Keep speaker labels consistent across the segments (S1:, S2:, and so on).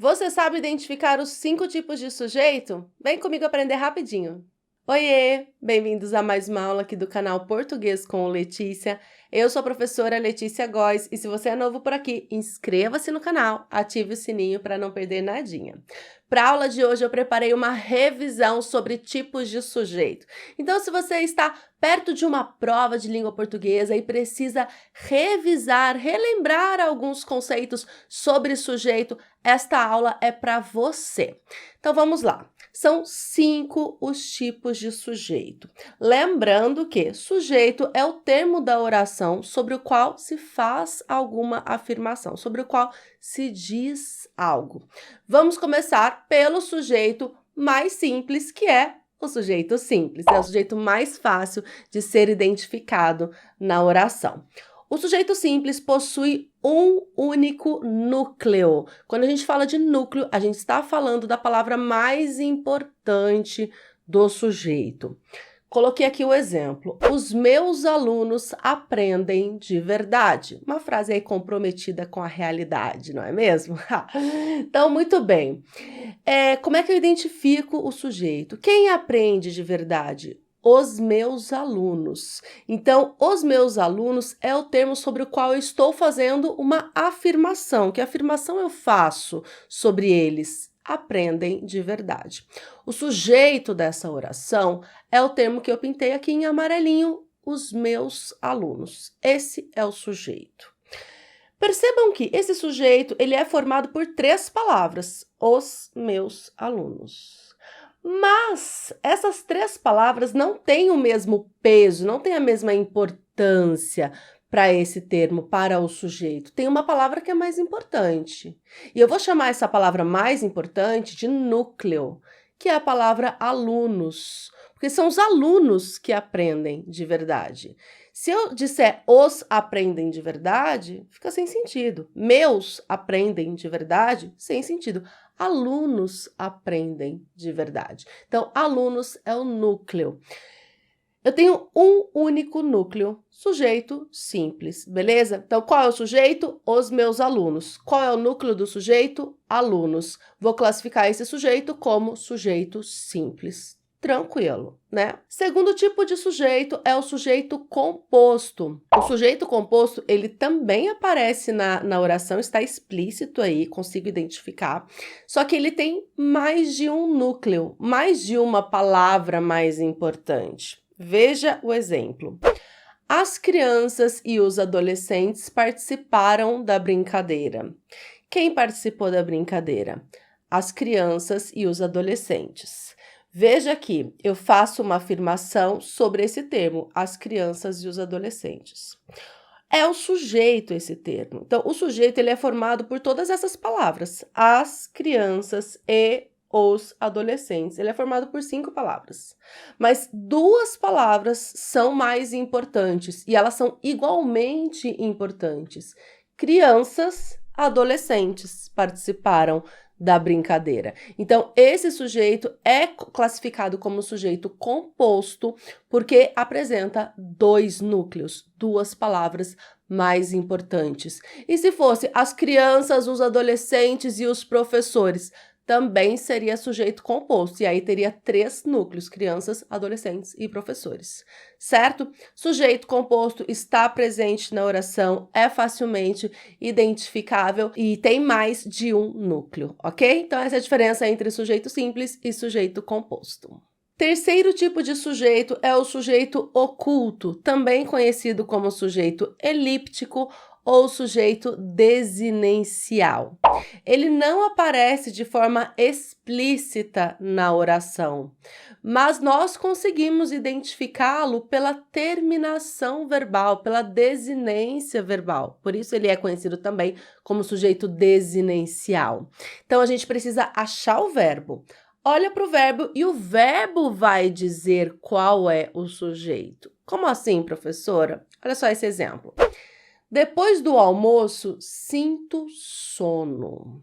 S1: Você sabe identificar os 5 tipos de sujeito? Vem comigo aprender rapidinho. Oiê! Bem-vindos a mais uma aula aqui do canal Português com Letícia. Eu sou a professora Letícia Góes e se você é novo por aqui, inscreva-se no canal, ative o sininho para não perder nadinha. Para a aula de hoje eu preparei uma revisão sobre tipos de sujeito. Então, se você está perto de uma prova de língua portuguesa e precisa revisar, relembrar alguns conceitos sobre sujeito, esta aula é para você. Então, vamos lá. São 5 os tipos de sujeito. Lembrando que sujeito é o termo da oração sobre o qual se faz alguma afirmação, sobre o qual se diz algo. Vamos começar pelo sujeito mais simples, que é o sujeito simples. É o sujeito mais fácil de ser identificado na oração. O sujeito simples possui um único núcleo. Quando a gente fala de núcleo, a gente está falando da palavra mais importante do sujeito. Coloquei aqui o exemplo. Os meus alunos aprendem de verdade. Uma frase aí comprometida com a realidade, não é mesmo? Então, muito bem. Como é que eu identifico o sujeito? Quem aprende de verdade? Os meus alunos. Então, os meus alunos é o termo sobre o qual eu estou fazendo uma afirmação. Que afirmação eu faço sobre eles? Aprendem de verdade. O sujeito dessa oração é o termo que eu pintei aqui em amarelinho, os meus alunos. Esse é o sujeito. Percebam que esse sujeito ele é formado por 3 palavras, os meus alunos. Mas essas 3 palavras não têm o mesmo peso, não têm a mesma importância para esse termo, para o sujeito. Tem uma palavra que é mais importante. E eu vou chamar essa palavra mais importante de núcleo, que é a palavra alunos, porque são os alunos que aprendem de verdade. Se eu disser os aprendem de verdade, fica sem sentido. Meus aprendem de verdade, sem sentido. Alunos aprendem de verdade. Então, alunos é o núcleo. Eu tenho um único núcleo, sujeito simples, beleza? Então, qual é o sujeito? Os meus alunos. Qual é o núcleo do sujeito? Alunos. Vou classificar esse sujeito como sujeito simples. Tranquilo, né? Segundo tipo de sujeito é o sujeito composto. O sujeito composto, ele também aparece na oração, está explícito aí, consigo identificar. Só que ele tem mais de um núcleo, mais de uma palavra mais importante. Veja o exemplo. As crianças e os adolescentes participaram da brincadeira. Quem participou da brincadeira? As crianças e os adolescentes. Veja aqui, eu faço uma afirmação sobre esse termo, as crianças e os adolescentes. É o sujeito esse termo. Então, o sujeito ele é formado por todas essas palavras, as crianças e os adolescentes. Ele é formado por 5 palavras. Mas 2 palavras são mais importantes e elas são igualmente importantes. Crianças, adolescentes participaram da brincadeira. Então, esse sujeito é classificado como sujeito composto porque apresenta 2 núcleos, 2 palavras mais importantes. E se fosse as crianças, os adolescentes e os professores, também seria sujeito composto, e aí teria 3 núcleos, crianças, adolescentes e professores, certo? Sujeito composto está presente na oração, é facilmente identificável e tem mais de um núcleo, ok? Então, essa é a diferença entre sujeito simples e sujeito composto. Terceiro tipo de sujeito é o sujeito oculto, também conhecido como sujeito elíptico ou sujeito desinencial. Ele não aparece de forma explícita na oração, mas nós conseguimos identificá-lo pela terminação verbal, pela desinência verbal. Por isso ele é conhecido também como sujeito desinencial. Então a gente precisa achar o verbo. Olha para o verbo e o verbo vai dizer qual é o sujeito. Como assim, professora? Olha só esse exemplo. Depois do almoço, sinto sono.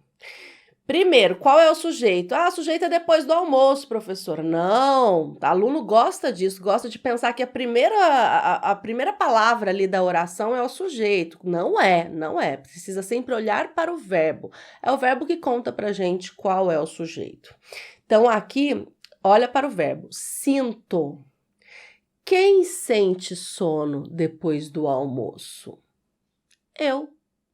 S1: Primeiro, qual é o sujeito? Ah, o sujeito é depois do almoço, professora. Não, aluno gosta disso, gosta de pensar que a primeira palavra ali da oração é o sujeito. Não é, não é. Precisa sempre olhar para o verbo. É o verbo que conta pra gente qual é o sujeito. Então, aqui, olha para o verbo. Sinto. Quem sente sono depois do almoço? Eu.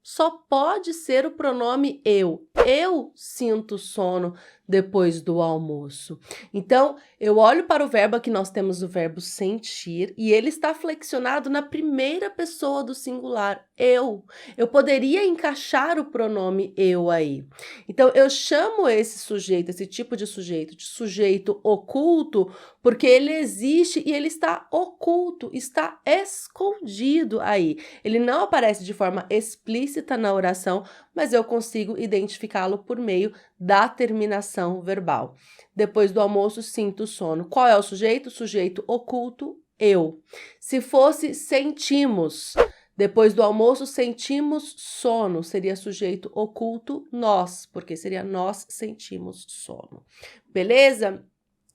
S1: Só pode ser o pronome eu. Eu sinto sono depois do almoço. Então, eu olho para o verbo, aqui nós temos o verbo sentir, e ele está flexionado na primeira pessoa do singular, eu. Eu poderia encaixar o pronome eu aí. Então, eu chamo esse sujeito, esse tipo de sujeito oculto, porque ele existe e ele está oculto, está escondido aí. Ele não aparece de forma explícita na oração, mas eu consigo identificá-lo por meio da terminação verbal. Depois do almoço, sinto sono. Qual é o sujeito? Sujeito oculto, eu. Se fosse sentimos, depois do almoço, sentimos sono, seria sujeito oculto, nós, porque seria nós sentimos sono. Beleza?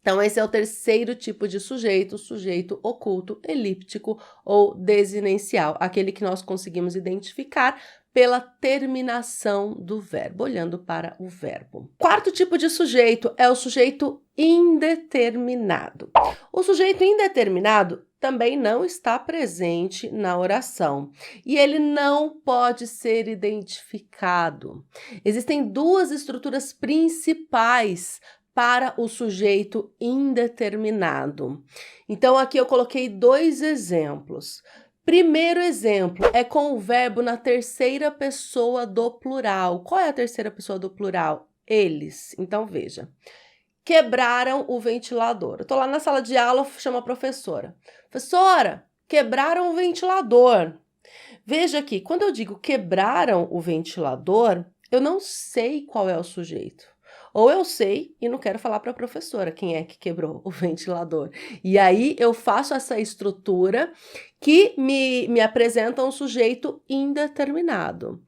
S1: Então, esse é o terceiro tipo de sujeito oculto, elíptico ou desinencial, aquele que nós conseguimos identificar pela terminação do verbo, olhando para o verbo. Quarto tipo de sujeito é o sujeito indeterminado. O sujeito indeterminado também não está presente na oração e ele não pode ser identificado. Existem duas estruturas principais para o sujeito indeterminado. Então, aqui eu coloquei dois exemplos. Primeiro exemplo é com o verbo na terceira pessoa do plural. Qual é a terceira pessoa do plural? Eles. Então, veja. Quebraram o ventilador. Eu tô lá na sala de aula, chamo a professora. Professora, quebraram o ventilador. Veja aqui, quando eu digo quebraram o ventilador, eu não sei qual é o sujeito. Ou eu sei e não quero falar para a professora quem é que quebrou o ventilador. E aí eu faço essa estrutura que me apresenta um sujeito indeterminado.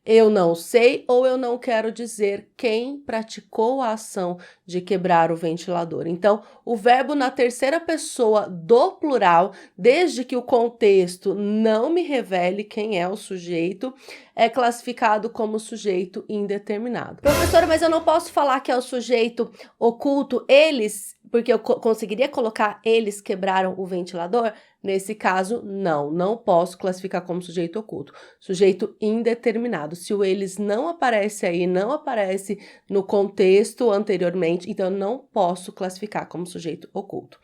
S1: Eu não sei ou eu não quero dizer quem praticou a ação de quebrar o ventilador. Então, o verbo na terceira pessoa do plural, desde que o contexto não me revele quem é o sujeito, é classificado como sujeito indeterminado. Professora, mas eu não posso falar que é o sujeito oculto, eles, porque eu conseguiria colocar eles quebraram o ventilador? Nesse caso, não posso classificar como sujeito oculto. Sujeito indeterminado. Se o eles não aparece aí, não aparece no contexto anteriormente, então eu não posso classificar como sujeito oculto.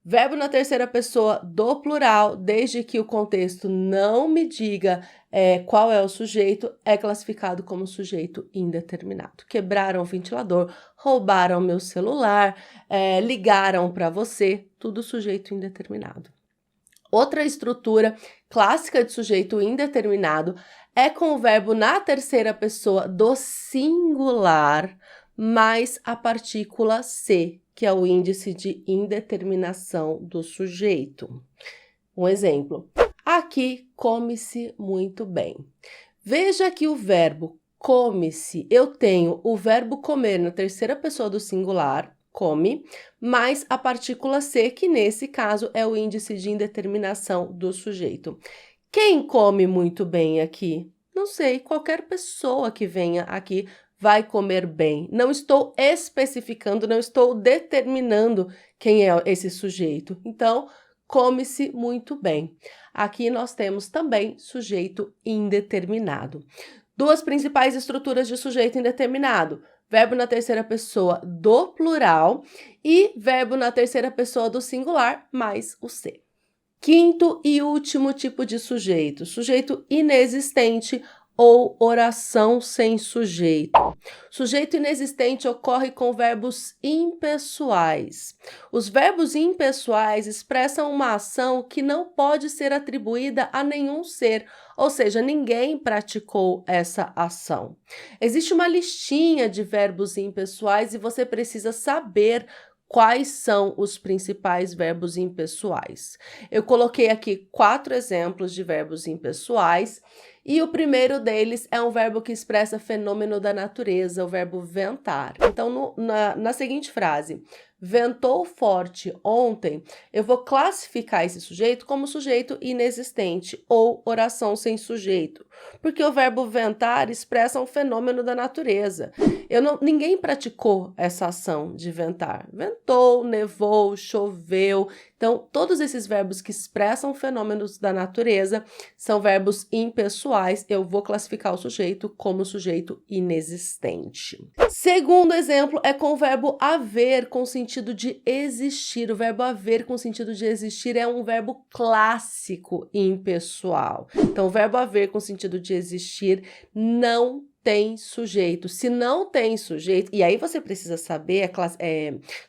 S1: Verbo na terceira pessoa do plural, desde que o contexto não me diga qual é o sujeito, é classificado como sujeito indeterminado. Quebraram o ventilador, roubaram meu celular, ligaram para você, tudo sujeito indeterminado. Outra estrutura clássica de sujeito indeterminado é com o verbo na terceira pessoa do singular, mais a partícula se, que é o índice de indeterminação do sujeito. Um exemplo. Aqui, come-se muito bem. Veja que o verbo come-se, eu tenho o verbo comer na terceira pessoa do singular, come, mais a partícula se, que nesse caso é o índice de indeterminação do sujeito. Quem come muito bem aqui? Não sei, qualquer pessoa que venha aqui vai comer bem. Não estou especificando, não estou determinando quem é esse sujeito. Então, come-se muito bem. Aqui nós temos também sujeito indeterminado. Duas principais estruturas de sujeito indeterminado. Verbo na terceira pessoa do plural e verbo na terceira pessoa do singular, mais o se. Quinto e último tipo de sujeito, sujeito inexistente ou oração sem sujeito. Sujeito inexistente ocorre com verbos impessoais. Os verbos impessoais expressam uma ação que não pode ser atribuída a nenhum ser, ou seja, ninguém praticou essa ação. Existe uma listinha de verbos impessoais e você precisa saber quais são os principais verbos impessoais. Eu coloquei aqui 4 exemplos de verbos impessoais E o primeiro deles é um verbo que expressa fenômeno da natureza, o verbo ventar. Então, na seguinte frase, ventou forte ontem, eu vou classificar esse sujeito como sujeito inexistente ou oração sem sujeito, porque o verbo ventar expressa um fenômeno da natureza. Ninguém praticou essa ação de ventar. Ventou, nevou, choveu. Então, todos esses verbos que expressam fenômenos da natureza são verbos impessoais. Eu vou classificar o sujeito como sujeito inexistente. Segundo exemplo é com o verbo haver, com sentido de existir. O verbo haver com sentido de existir é um verbo clássico impessoal. Então, o verbo haver com sentido de existir não tem sujeito. Se não tem sujeito, e aí você precisa saber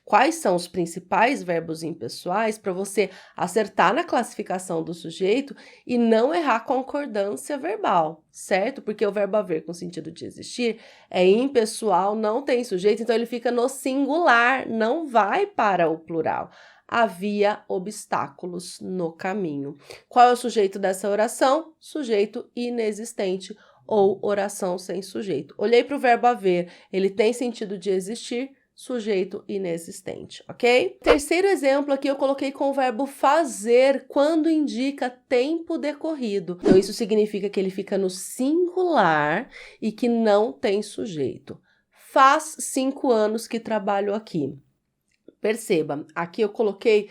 S1: quais são os principais verbos impessoais para você acertar na classificação do sujeito e não errar concordância verbal, certo? Porque o verbo haver com sentido de existir é impessoal, não tem sujeito, então ele fica no singular, não vai para o plural. Havia obstáculos no caminho. Qual é o sujeito dessa oração? Sujeito inexistente ou oração sem sujeito. Olhei para o verbo haver, ele tem sentido de existir, sujeito inexistente, ok? Terceiro exemplo aqui eu coloquei com o verbo fazer, quando indica tempo decorrido. Então, isso significa que ele fica no singular e que não tem sujeito. Faz 5 anos que trabalho aqui. Perceba, aqui eu coloquei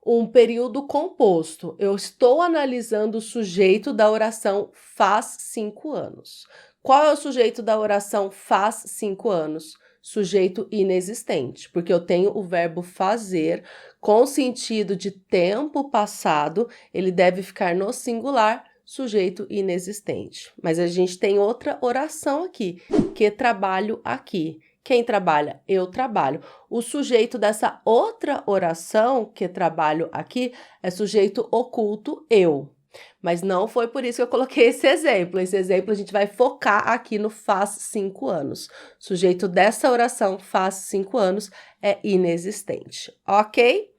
S1: um período composto. Eu estou analisando o sujeito da oração faz 5 anos. Qual é o sujeito da oração faz 5 anos? Sujeito inexistente, porque eu tenho o verbo fazer com sentido de tempo passado, ele deve ficar no singular, sujeito inexistente. Mas a gente tem outra oração aqui, que trabalho aqui. Quem trabalha? Eu trabalho. O sujeito dessa outra oração, que trabalho aqui, é sujeito oculto, eu. Mas não foi por isso que eu coloquei esse exemplo. Esse exemplo a gente vai focar aqui no faz 5 anos. O sujeito dessa oração faz 5 anos é inexistente, ok?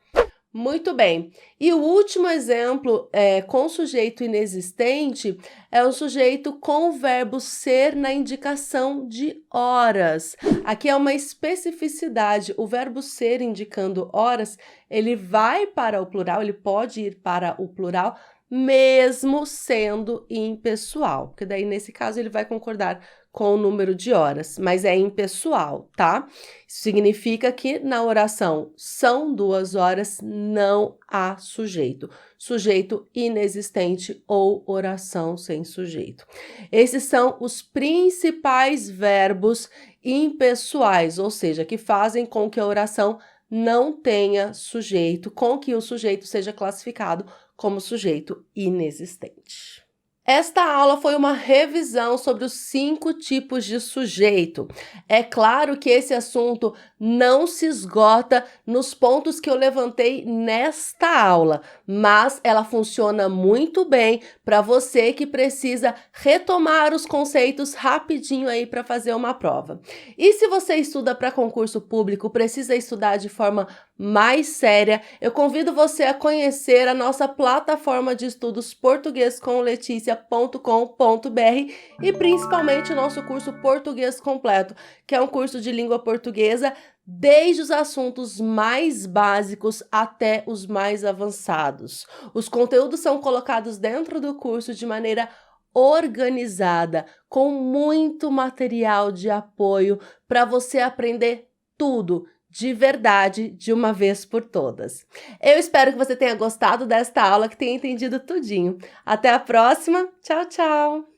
S1: Muito bem. E o último exemplo com sujeito inexistente é um sujeito com o verbo ser na indicação de horas. Aqui é uma especificidade. O verbo ser indicando horas, ele vai para o plural, ele pode ir para o plural, mesmo sendo impessoal. Porque daí, nesse caso, ele vai concordar com o número de horas, mas é impessoal, tá? Isso significa que na oração são 2 horas, não há sujeito. Sujeito inexistente ou oração sem sujeito. Esses são os principais verbos impessoais, ou seja, que fazem com que a oração não tenha sujeito, com que o sujeito seja classificado como sujeito inexistente. Esta aula foi uma revisão sobre os 5 tipos de sujeito. É claro que esse assunto não se esgota nos pontos que eu levantei nesta aula, mas ela funciona muito bem para você que precisa retomar os conceitos rapidinho aí para fazer uma prova. E se você estuda para concurso público, precisa estudar de forma mais séria, eu convido você a conhecer a nossa plataforma de estudos portuguescomleticia.com.br e principalmente o nosso curso Português Completo, que é um curso de língua portuguesa desde os assuntos mais básicos até os mais avançados. Os conteúdos são colocados dentro do curso de maneira organizada, com muito material de apoio para você aprender tudo de verdade, de uma vez por todas. Eu espero que você tenha gostado desta aula, que tenha entendido tudinho. Até a próxima. Tchau, tchau!